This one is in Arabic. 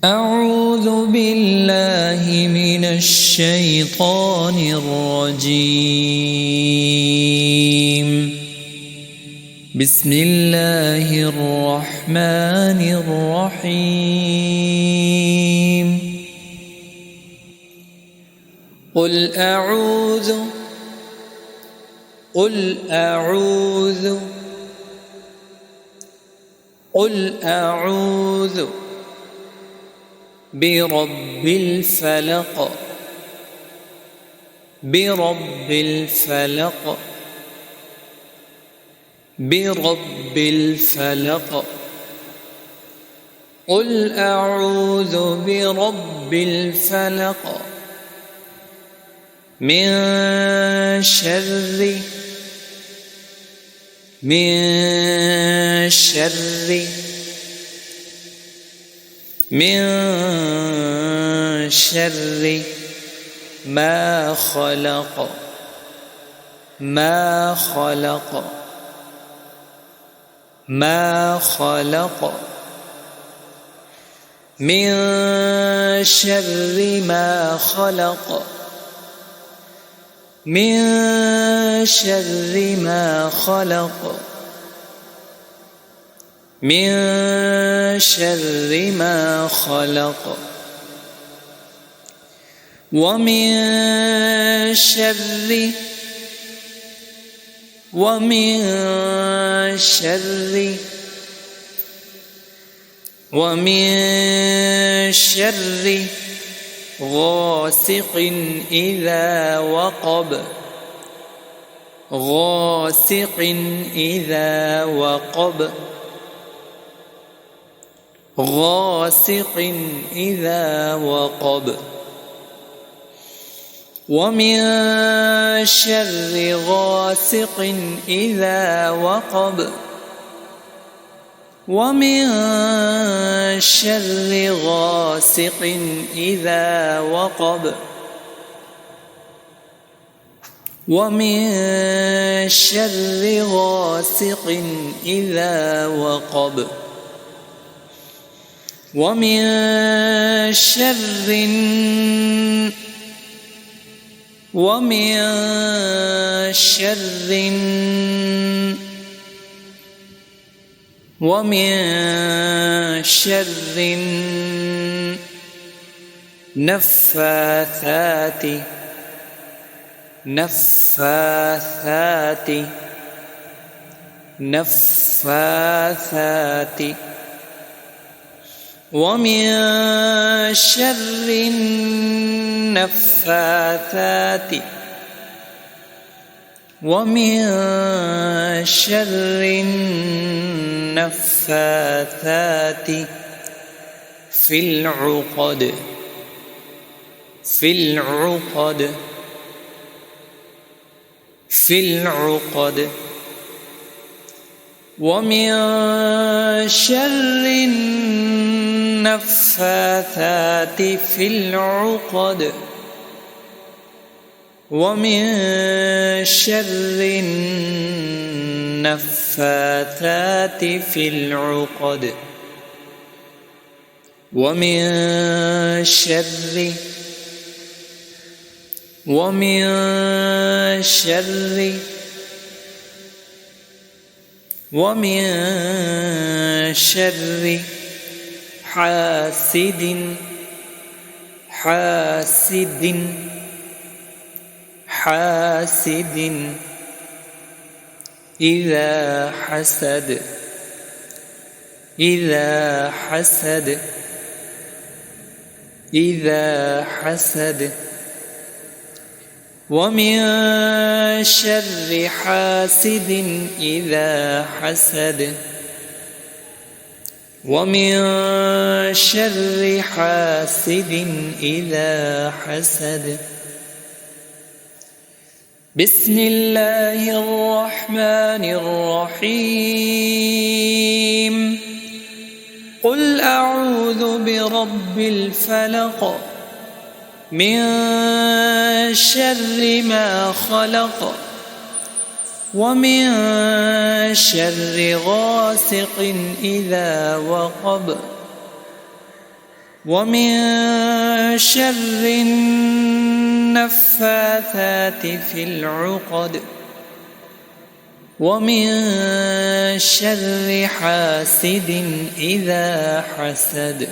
أعوذ بالله من الشيطان الرجيم. بسم الله الرحمن الرحيم. قل أعوذ برب الفلق قل أعوذ برب الفلق من شر ما خلق من شر ما خلق من شر ما خلق من شر ما خلق ومن شر غاسق إذا وقب ومن شر غاسق إذا وقب ومن شر غاسق إذا وقب ومن شر غاسق إذا وقب ومن شر النفاثات ومن شر النفاثات في العقد ومن شر النفاثات في العقد ومن شر النفاثات في العقد ومن شر حاسد إذا حسد ومن شر حاسد إذا حسد ومن شر حاسد إذا حسد بسم الله الرحمن الرحيم. قل أعوذ برب الفلق من شر ما خلق ومن شر غاسق إذا وقب ومن شر النفاثات في العقد ومن شر حاسد إذا حسد.